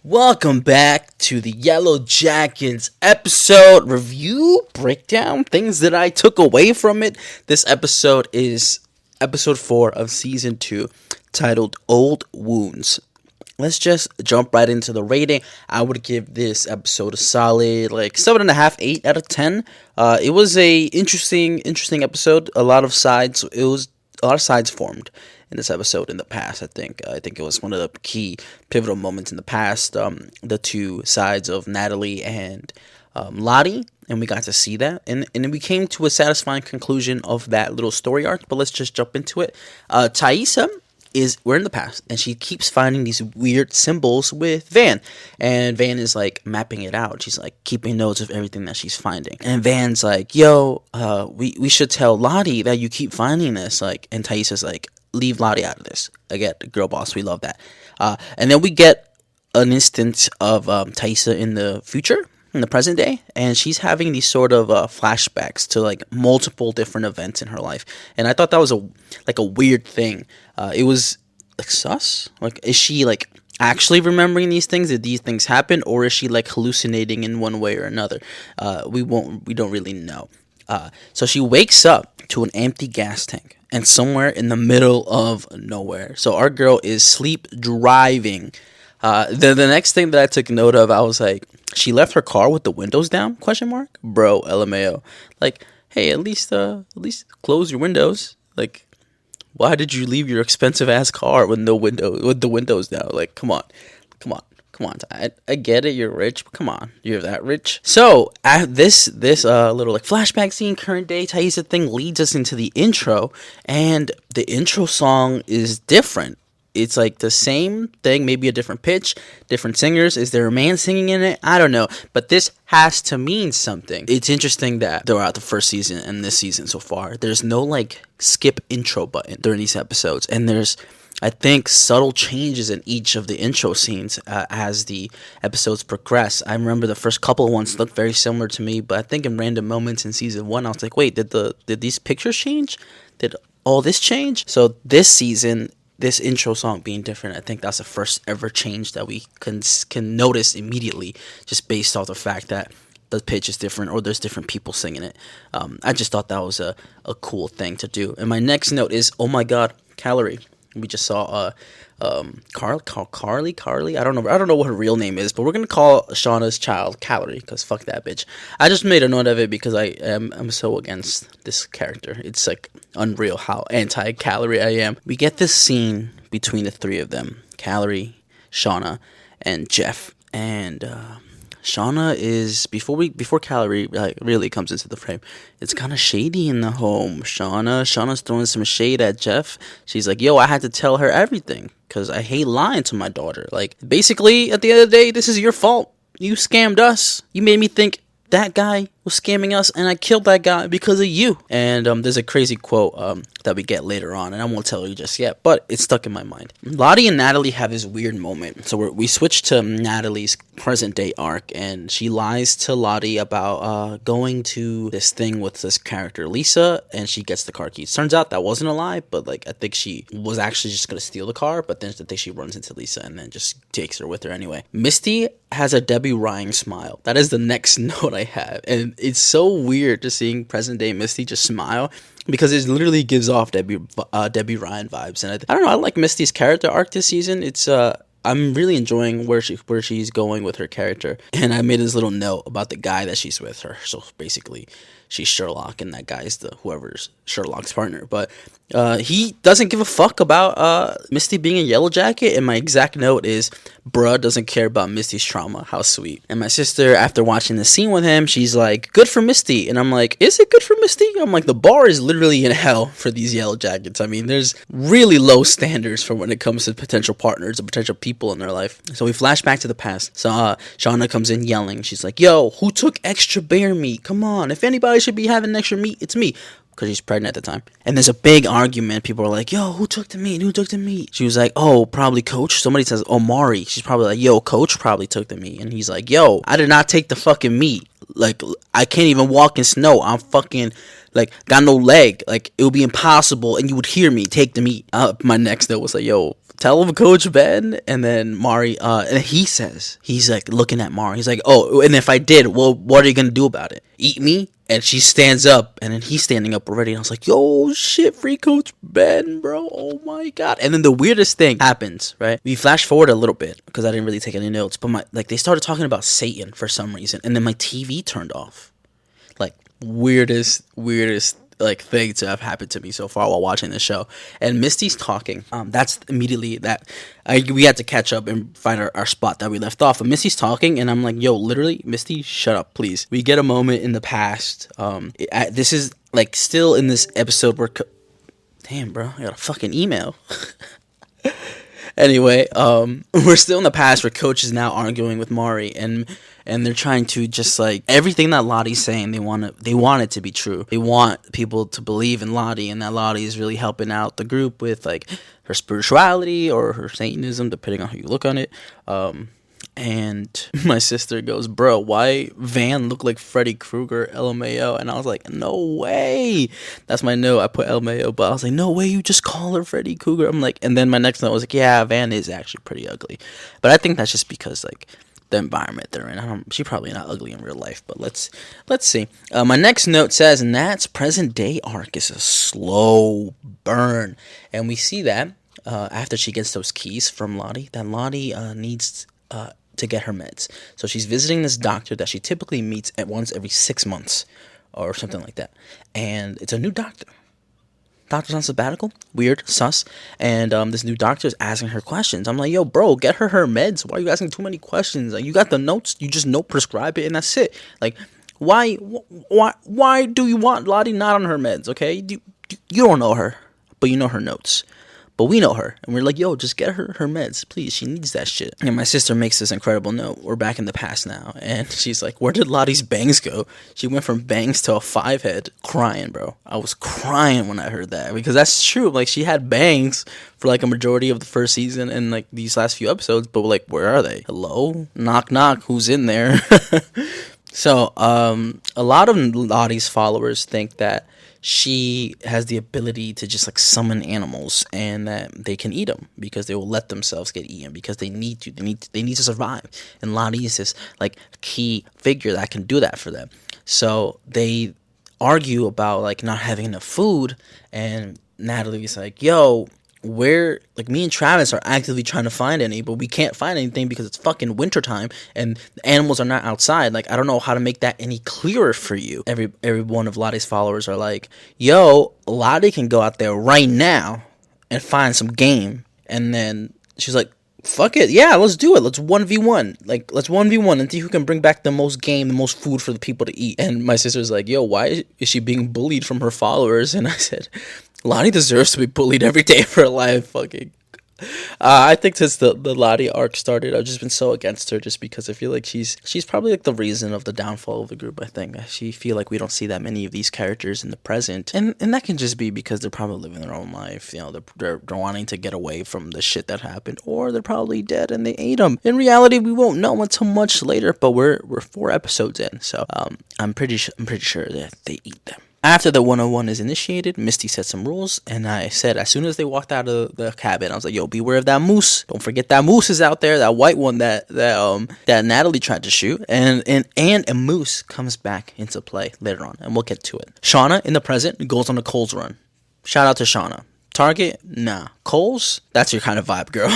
Welcome back to the Yellowjackets episode review breakdown, things that I took away from it. This episode is episode 4 of season 2, titled Old Wounds. Let's just jump right into the rating. I would give this episode a solid 7.5, 8 out of 10. It was a interesting episode. A lot of sides formed in this episode in the past. I think it was one of the key pivotal moments in the past. The two sides of Natalie and Lottie, and we got to see that, and then we came to a satisfying conclusion of that little story arc. But let's just jump into it. Taissa, we're in the past, and she keeps finding these weird symbols with Van, and Van is mapping it out. She's keeping notes of everything that she's finding, and Van's yo, we should tell Lottie that you keep finding this, and Taissa's leave Lottie out of this. Again, girl boss, we love that. And then we get an instance of Taissa in the future, in the present day, and she's having these sort of flashbacks to multiple different events in her life, and I thought that was a weird thing. It was sus. Is she actually remembering these things? Did these things happen, or is she hallucinating in one way or another? We don't really know. So she wakes up to an empty gas tank, and somewhere in the middle of nowhere. So our girl is sleep driving. The next thing that I took note of, I was she left her car with the windows down? Question mark, bro. LMAO. Hey, at least close your windows. Why did you leave your expensive ass car with the windows down? Come on. I get it, you're rich, but come on, you're that rich. So this little flashback scene, current day Taissa thing leads us into the intro, and the intro song is different. It's the same thing, maybe a different pitch, different singers. Is there a man singing in it? I don't know, but this has to mean something. It's interesting that throughout the first season and this season so far, there's no skip intro button during these episodes, and there's, I think, subtle changes in each of the intro scenes as the episodes progress. I remember the first couple of ones looked very similar to me, but I think in random moments in season 1, I was wait, did these pictures change? Did all this change? So this season, this intro song being different, I think that's the first ever change that we can notice immediately, just based off the fact that the pitch is different or there's different people singing it. I just thought that was a cool thing to do. And my next note is, oh my god, Calorie. We just saw Carly. I don't know what her real name is, but we're gonna call Shauna's child Calorie, because fuck that bitch. I just made a note of it because I'm so against this character. It's unreal how anti-Calorie I am. We get this scene between the three of them, Calorie, Shauna, and Jeff, and Shauna is before Calorie really comes into the frame. It's kind of shady in the home. Shauna's throwing some shade at Jeff. She's yo, I had to tell her everything because I hate lying to my daughter. Basically, at the end of the day, this is your fault. You scammed us. You made me think that guy was scamming us, and I killed that guy because of you. And there's a crazy quote that we get later on, and I won't tell you just yet, but it's stuck in my mind. Lottie and Natalie have this weird moment. So we switch to Natalie's present day arc, and she lies to Lottie about going to this thing with this character Lisa, and she gets the car keys. Turns out that wasn't a lie, but I think she was actually just gonna steal the car, but then I think she runs into Lisa and then just takes her with her anyway. Misty has a Debbie Ryan smile. That is the next note I have, and it's so weird just seeing present day Misty just smile, because it literally gives off Debbie Ryan vibes. And I don't know, I like Misty's character arc this season. It's I'm really enjoying where she's going with her character. And I made this little note about the guy that she's with her. So basically, she's Sherlock, and that guy's whoever's Sherlock's partner. But he doesn't give a fuck about Misty being a yellow jacket. And my exact note is, bruh doesn't care about Misty's trauma. How sweet. And my sister, after watching the scene with him, she's good for Misty. And I'm is it good for Misty? I'm the bar is literally in hell for these yellow jackets. I mean, there's really low standards for when it comes to potential partners and potential people in their life. So we flash back to the past. So Shauna comes in yelling. She's yo, who took extra bear meat? Come on. If anybody should be having extra meat, it's me. Because she's pregnant at the time. And there's a big argument. People are yo, who took the meat? She was oh, probably Coach. Somebody says, oh, Mari. She's probably yo, Coach probably took the meat. And he's yo, I did not take the fucking meat. I can't even walk in snow. I'm fucking got no leg. It would be impossible, and you would hear me take the meat. My next note was yo, tell him Coach Ben. And then Mari, and he's like looking at Mari. He's like, oh, and if I did, well, what are you going to do about it? Eat me? And she stands up, and then he's standing up already. And I was like, yo, shit, free Coach Ben, bro. Oh my God. And then the weirdest thing happens, right? We flash forward a little bit because I didn't really take any notes. But they started talking about Satan for some reason. And then my TV turned off. Like, weirdest like thing to have happened to me so far while watching the show. And Misty's talking. That's immediately that we had to catch up and find our spot that we left off. But Misty's talking, and I'm like, yo, literally, Misty, shut up, please. We get a moment in the past. This is like still in this episode where damn, bro, I got a fucking email. Anyway, we're still in the past where Coach is now arguing with Mari, and they're trying to just like everything that Lottie's saying. They want it to be true. They want people to believe in Lottie, and that Lottie is really helping out the group with like her spirituality or her Satanism, depending on how you look on it. And my sister goes, bro, why Van look like Freddy Krueger, LMAO? And I was like, no way. That's my note. I put LMAO, but I was like, no way, you just call her Freddy Krueger. I'm like, and then my next note was like, yeah, Van is actually pretty ugly. But I think that's just because like the environment they're in. She's probably not ugly in real life, but let's see. My next note says Nat's present day arc is a slow burn. And we see that after she gets those keys from Lottie, that Lottie needs to get her meds. So she's visiting this doctor that she typically meets at once every 6 months or something like that. And it's a new doctor. Doctor's on sabbatical. Weird. Sus. And this new doctor is asking her questions. I'm like, yo, bro, get her meds. Why are you asking too many questions? Like, you got the notes. You just prescribe it, and that's it. Like, why do you want Lottie not on her meds, okay? You don't know her, but you know her notes. But we know her, and we're like, yo, just get her meds, please. She needs that shit. And my sister makes this incredible note. We're back in the past now, and she's like, where did Lottie's bangs go? She went from bangs to a 5-head. Crying, bro. I was crying when I heard that, because that's true. Like, she had bangs for, like, a majority of the first season and, like, these last few episodes, but, like, where are they? Hello? Knock, knock. Who's in there? So, a lot of Lottie's followers think that she has the ability to just like summon animals, and that they can eat them because they will let themselves get eaten because they need to. They need to survive. And Lottie is this like key figure that can do that for them. So they argue about like not having enough food, and Natalie's like, yo, where, like, me and Travis are actively trying to find any, but we can't find anything because it's fucking wintertime and the animals are not outside. Like, I don't know how to make that any clearer for you. Every one of Lottie's followers are like, yo, Lottie can go out there right now and find some game. And then she's like, fuck it, yeah, let's do it. Let's 1v1. Like, let's 1v1 and see who can bring back the most game, the most food for the people to eat. And my sister's like, yo, why is she being bullied from her followers? And I said, Lottie deserves to be bullied every day of her life. Fucking. I think since the Lottie arc started, I've just been so against her, just because I feel like she's probably like the reason of the downfall of the group. I think I feel like we don't see that many of these characters in the present, and that can just be because they're probably living their own life. You know, they're wanting to get away from the shit that happened, or they're probably dead and they ate them. In reality, we won't know until much later. But we're 4 episodes in, so I'm pretty sure that they eat them. After the 101 is initiated, Misty set some rules, and I said as soon as they walked out of the cabin, I was like, yo, beware of that moose. Don't forget that moose is out there, that white one that Natalie tried to shoot. And a moose comes back into play later on, and we'll get to it. Shauna, in the present, goes on a Khols run. Shout out to Shauna. Target? Nah. Khols? That's your kind of vibe, girl.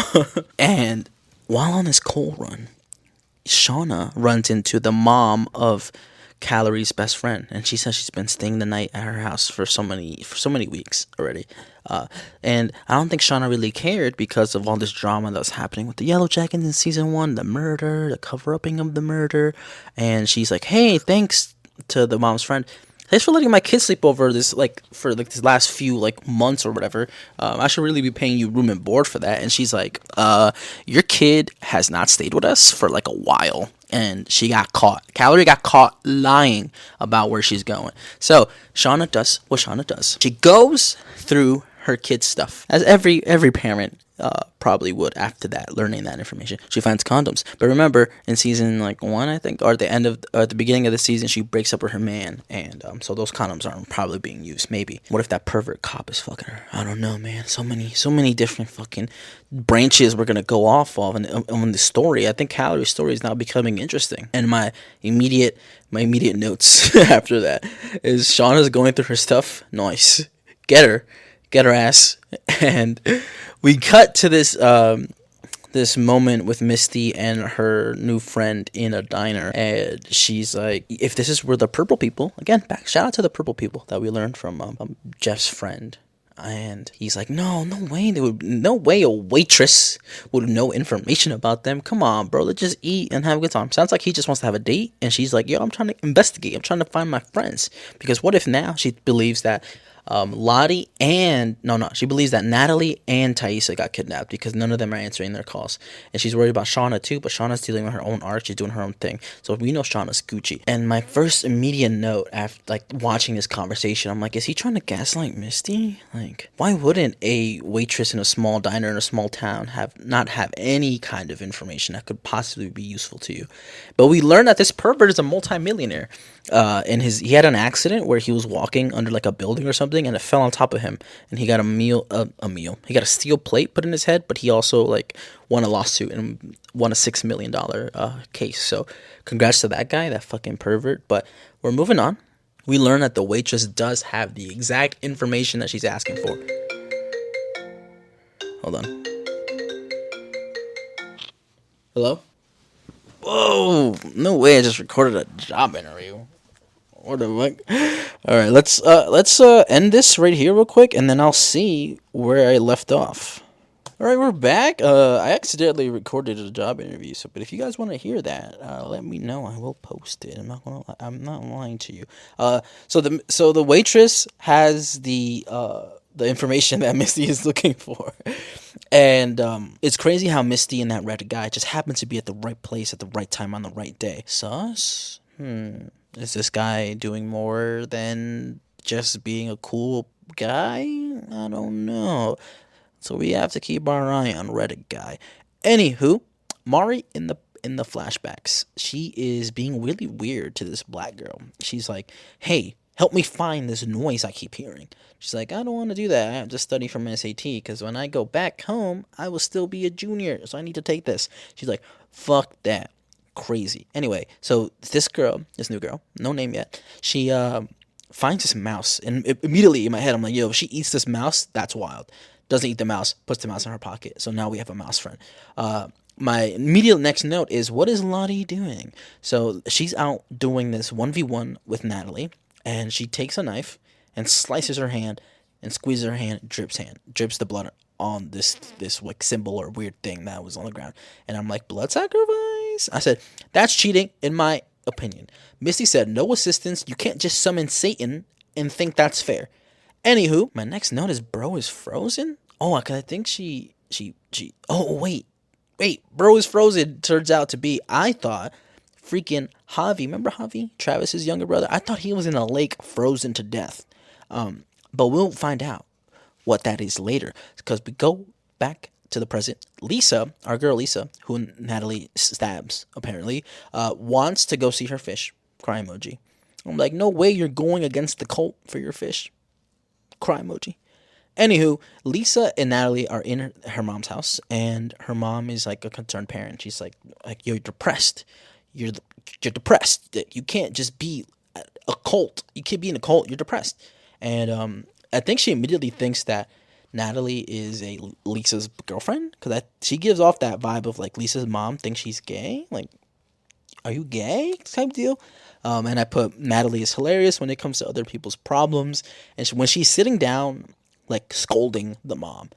And while on this Khols run, Shauna runs into the mom of Calorie's best friend, and she says she's been staying the night at her house for so many weeks already. And I don't think Shauna really cared because of all this drama that was happening with the Yellowjackets in season 1, the murder, the cover-upping of the murder. And she's like, hey, thanks to the mom's friend. Thanks for letting my kids sleep over this this last few months or whatever. I should really be paying you room and board for that. And she's like, your kid has not stayed with us for a while. And she got caught. Calorie got caught lying about where she's going. So Shauna does what Shauna does. She goes through her kid's stuff, as every parent probably would after that, learning that information. She finds condoms. But remember, in season like 1, I think, or at the beginning of the season, she breaks up with her man, and so those condoms aren't probably being used. Maybe. What if that pervert cop is fucking her? I don't know, man. So many different fucking branches we're gonna go off of, and on the story. I think Calorie story is now becoming interesting. And my immediate notes after that is Shauna's going through her stuff. Nice. Get her ass. And we cut to this moment with Misty and her new friend in a diner, and she's like, if this is where the purple people, again, back shout out to the purple people that we learned from Jeff's friend. And he's like, no way a waitress would know information about them. Come on, bro, let's just eat and have a good time. Sounds like he just wants to have a date, and she's like, yo, I'm trying to investigate. I'm trying to find my friends. Because what if now she believes that Lottie and she believes that Natalie and Taissa got kidnapped because none of them are answering their calls, and she's worried about Shauna too. But Shauna's dealing with her own art; she's doing her own thing. So we know Shauna's Gucci. And my first immediate note after like watching this conversation, I'm like, is he trying to gaslight Misty? Like, why wouldn't a waitress in a small diner in a small town not have any kind of information that could possibly be useful to you? But we learned that this pervert is a multimillionaire. He had an accident where he was walking under like a building or something, and it fell on top of him, and he got he got a steel plate put in his head, but he also like won a lawsuit and won a $6 million case. So congrats to that guy, that fucking pervert. But we're moving on. We learn that the waitress does have the exact information that she's asking for. Hold on. Hello? Whoa, no way, I just recorded a job interview. What the fuck? All right, let's end this right here real quick, and then I'll see where I left off. All right, we're back. I accidentally recorded a job interview, but if you guys want to hear that, let me know. I will post it. I'm not lying to you. So the waitress has the information that Misty is looking for. And it's crazy how Misty and that red guy just happen to be at the right place at the right time on the right day. Sus? Is this guy doing more than just being a cool guy? I don't know. So we have to keep our eye on Reddit guy. Anywho, Mari in the flashbacks, she is being really weird to this black girl. She's like, hey, help me find this noise I keep hearing. She's like, I don't want to do that. I have to study for my SAT because when I go back home, I will still be a junior. So I need to take this. She's like, fuck that. Crazy. Anyway, so this new girl, no name yet, she finds this mouse. And immediately in my head, I'm like, yo, if she eats this mouse, that's wild. Doesn't eat the mouse, puts the mouse in her pocket. So now we have a mouse friend. My immediate next note is, what is Lottie doing? So she's out doing this 1v1 with Natalie, and she takes a knife and slices her hand and squeezes her hand, drips the blood on this like symbol or weird thing that was on the ground. And I'm like, blood sacrifice? I said, that's cheating in my opinion. Misty said, no assistance. You can't just summon Satan and think that's fair. Anywho, my next note is bro is frozen. Oh, cause I think she. Oh wait, bro is frozen. Turns out to be, I thought, freaking Javi. Remember Javi, Travis's younger brother? I thought he was in a lake frozen to death. But we'll find out what that is later, because we go back to the present. Lisa, our girl Lisa, who Natalie stabs apparently, wants to go see her fish. Cry emoji. I'm like, no way, you're going against the cult for your fish. Cry emoji. Anywho, Lisa and Natalie are in her mom's house, and her mom is like a concerned parent. She's like you're depressed. You're depressed. You can't just be a cult. You can't be in a cult. You're depressed. And I think she immediately thinks that Natalie is Lisa's girlfriend, because she gives off that vibe of like Lisa's mom thinks she's gay. Like, are you gay? Type deal. And I put Natalie is hilarious when it comes to other people's problems. And when she's sitting down, like scolding the mom,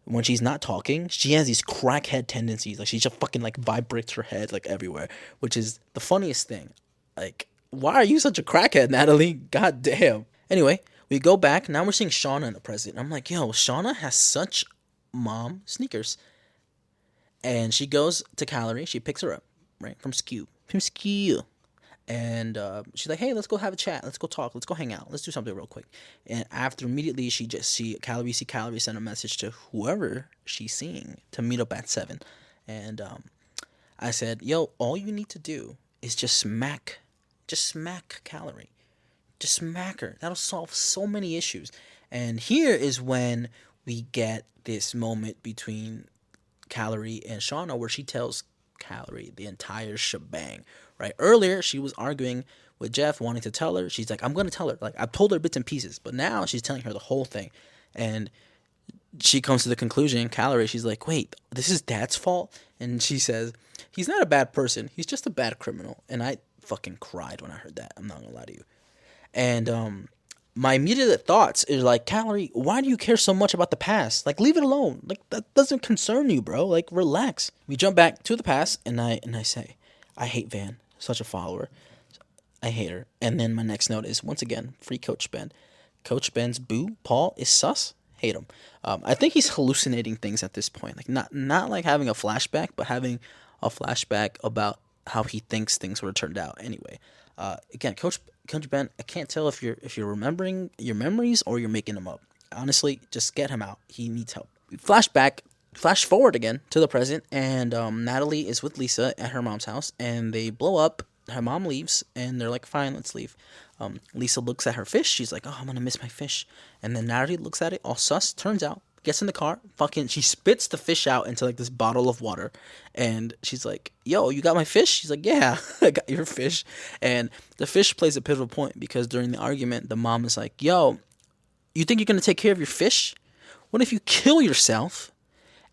when she's not talking, she has these crackhead tendencies. Like she just fucking like vibrates her head like everywhere, which is the funniest thing. Like, why are you such a crackhead, Natalie? God damn. Anyway, we go back. Now we're seeing Shauna in the present. I'm like, yo, Shauna has such mom sneakers. And she goes to Calorie. She picks her up, right, from Skew. And she's like, "Hey, let's go have a chat. Let's go talk. Let's go hang out. Let's do something real quick." And after immediately, Calorie sent a message to whoever she's seeing to meet up at 7. And I said, "Yo, all you need to do is just smack Calorie, just smack her. That'll solve so many issues." And here is when we get this moment between Calorie and Shauna where she tells Calorie the entire shebang. Right, earlier she was arguing with Jeff, wanting to tell her. She's like, "I'm gonna tell her. Like, I've told her bits and pieces," but now she's telling her the whole thing. And she comes to the conclusion, Calorie, she's like, "Wait, this is Dad's fault?" And she says, "He's not a bad person. He's just a bad criminal." And I fucking cried when I heard that. I'm not gonna lie to you. And my immediate thoughts is like, Calorie, why do you care so much about the past? Like, leave it alone. Like, that doesn't concern you, bro. Like, relax. We jump back to the past, and I say, I hate Van. Such a follower. I hate her. And then my next note is, once again, free Coach Ben. Coach Ben's boo, Paul, is sus. Hate him. I think he's hallucinating things at this point. Like, not like having a flashback, but having a flashback about how he thinks things would have turned out anyway. Again, Coach Ben, I can't tell if you're remembering your memories or you're making them up. Honestly, just get him out. He needs help. Flash forward again to the present, and Natalie is with Lisa at her mom's house, and they blow up. Her mom leaves, and they're like, "Fine, let's leave." Lisa looks at her fish. She's like, "Oh, I'm gonna miss my fish." And then Natalie looks at it, all sus. Turns out, gets in the car, fucking, she spits the fish out into like this bottle of water, and she's like, "Yo, you got my fish?" She's like, "Yeah, I got your fish." And the fish plays a pivotal point because during the argument, the mom is like, "Yo, you think you're gonna take care of your fish? What if you kill yourself?"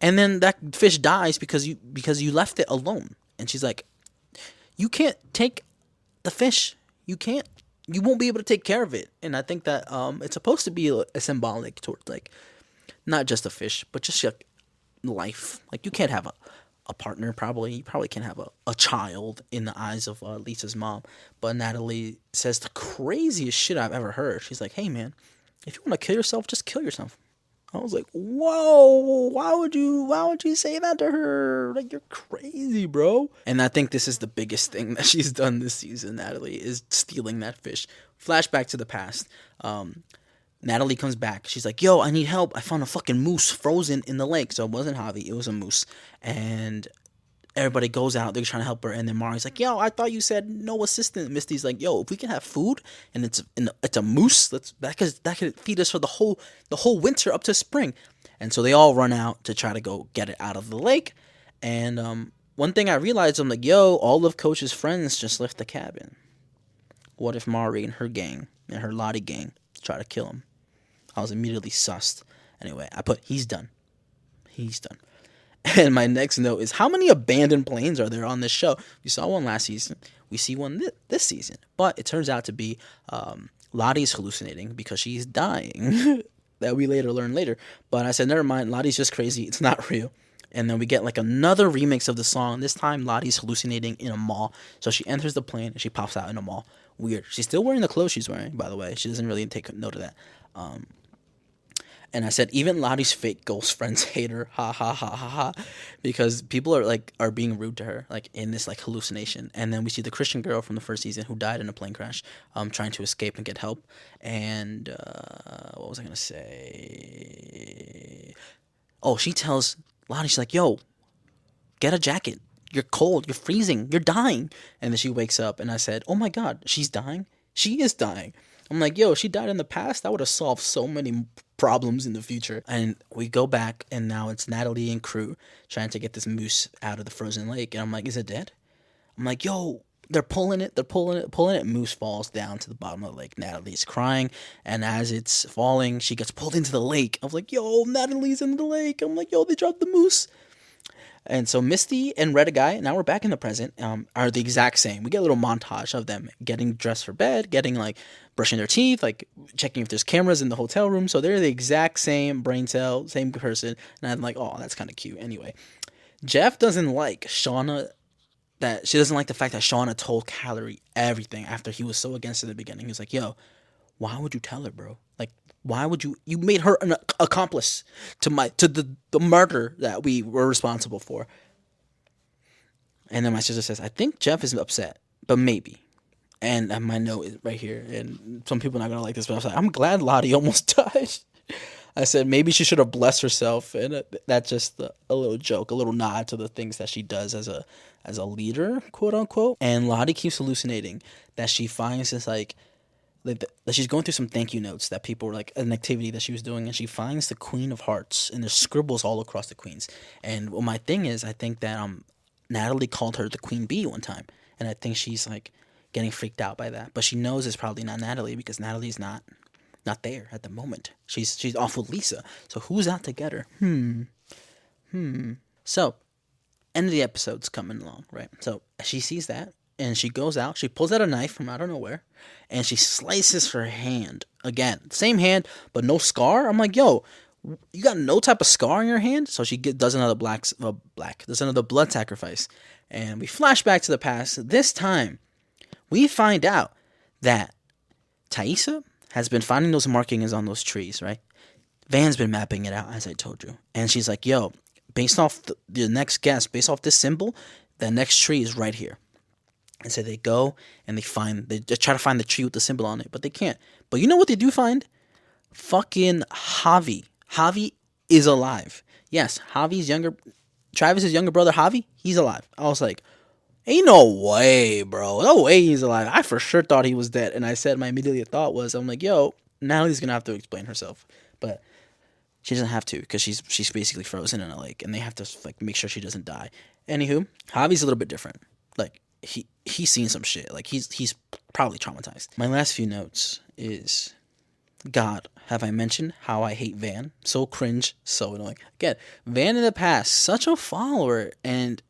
And then that fish dies because you left it alone. And she's like, "You can't take the fish. You can't. You won't be able to take care of it." And I think that it's supposed to be a symbolic towards like not just a fish, but just like life. Like, you can't have a partner. Probably you probably can't have a child in the eyes of Lisa's mom. But Natalie says the craziest shit I've ever heard. She's like, "Hey man, if you want to kill yourself, just kill yourself." I was like, "Whoa, why would you say that to her? Like, you're crazy, bro." And I think this is the biggest thing that she's done this season, Natalie, is stealing that fish. Flashback to the past. Natalie comes back. She's like, "Yo, I need help. I found a fucking moose frozen in the lake." So it wasn't Javi, it was a moose. And everybody goes out, they're trying to help her, and then Mari's like, "Yo, I thought you said no assistant." Misty's like, "Yo, if we can have food and it's a moose, that could feed us for the whole winter up to spring." And so they all run out to try to go get it out of the lake. And one thing I realized, I'm like, "Yo, all of Coach's friends just left the cabin. What if Mari and her gang and her Lottie gang try to kill him?" I was immediately sussed. Anyway, I put, "He's done. He's done." And my next note is, how many abandoned planes are there on this show? We saw one last season. We see one this season. But it turns out to be Lottie's hallucinating because she's dying. That we later learn later. But I said, never mind. Lottie's just crazy. It's not real. And then we get like another remix of the song. This time, Lottie's hallucinating in a mall. So she enters the plane and she pops out in a mall. Weird. She's still wearing the clothes she's wearing, by the way. She doesn't really take note of that. And I said, even Lottie's fake ghost friends hate her, ha ha ha ha ha, because people are being rude to her, like in this like hallucination. And then we see the Christian girl from the first season who died in a plane crash, trying to escape and get help. And what was I gonna say? Oh, she tells Lottie, she's like, "Yo, get a jacket. You're cold. You're freezing. You're dying." And then she wakes up, and I said, "Oh my God, she's dying. She is dying." I'm like, "Yo, she died in the past. That would have solved so many problems in the future." And we go back, and now it's Natalie and crew trying to get this moose out of the frozen lake. And I'm like, "Is it dead?" I'm like, "Yo, they're pulling it. They're pulling it. Moose falls down to the bottom of the lake. Natalie's crying, and as it's falling, she gets pulled into the lake. I was like, "Yo, Natalie's in the lake." I'm like, "Yo, they dropped the moose." And so Misty and Red Guy, now we're back in the present, are the exact same. We get a little montage of them getting dressed for bed, getting like brushing their teeth, like checking if there's cameras in the hotel room. So they're the exact same brain cell, same person. And I'm like, "Oh, that's kind of cute." Anyway, Jeff doesn't like Shauna. That she doesn't like the fact that Shauna told Calorie everything after he was so against it in the beginning. He was like, "Yo, why would you tell her, bro? Like, why would you made her an accomplice to the murder that we were responsible for?" And then my sister says, "I think Jeff is upset, but maybe." And my note is right here, and some people are not gonna like this, but I was like, I'm glad Lottie almost died. I said maybe she should have blessed herself, and that's just a little joke, a little nod to the things that she does as a leader, quote unquote. And Lottie keeps hallucinating that she finds this that she's going through some thank you notes that people were like an activity that she was doing, and she finds the Queen of Hearts, and there's scribbles all across the queens. And well, my thing is, I think that Natalie called her the Queen Bee one time, and I think she's like getting freaked out by that. But she knows it's probably not Natalie because Natalie's not there at the moment. She's off with Lisa. So who's out to get her? So end of the episode's coming along, right? So she sees that and she goes out. She pulls out a knife from I don't know where, and she slices her hand again. Same hand, but no scar. I'm like, yo, you got no type of scar in your hand. So she does another does another blood sacrifice, and we flash back to the past. This time, we find out that Taissa has been finding those markings on those trees, right? Van's been mapping it out, as I told you. And she's like, yo, based off the next guess, based off this symbol, the next tree is right here. And so they go and they try to find the tree with the symbol on it, but they can't. But you know what they do find? Fucking Javi. Javi is alive. Yes, Travis's younger brother, Javi, he's alive. I was like, ain't no way, bro. No way he's alive. I for sure thought he was dead. And I said my immediate thought was, I'm like, yo, Natalie's going to have to explain herself. But she doesn't have to because she's basically frozen in a lake. And they have to like make sure she doesn't die. Anywho, Javi's a little bit different. Like, he's seen some shit. Like, he's probably traumatized. My last few notes is, God, have I mentioned how I hate Van? So cringe, so annoying. Again, Van in the past, such a follower. And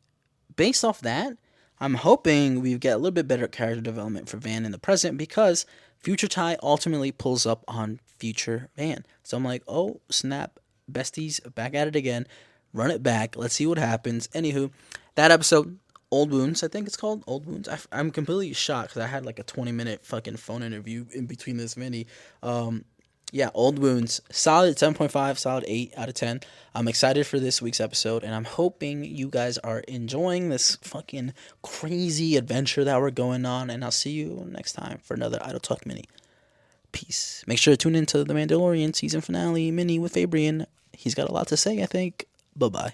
based off that, I'm hoping we get a little bit better character development for Van in the present because future Ty ultimately pulls up on future Van. So I'm like, oh, snap, besties, back at it again. Run it back. Let's see what happens. Anywho, that episode, Old Wounds, I think it's called. Old Wounds. I'm completely shocked because I had like a 20-minute fucking phone interview in between this mini. Yeah, Old Wounds, solid 7.5, solid 8 out of 10. I'm excited for this week's episode, and I'm hoping you guys are enjoying this fucking crazy adventure that we're going on, and I'll see you next time for another Idle Talk mini. Peace. Make sure to tune into The Mandalorian season finale mini with Fabian. He's got a lot to say, I think. Bye-bye.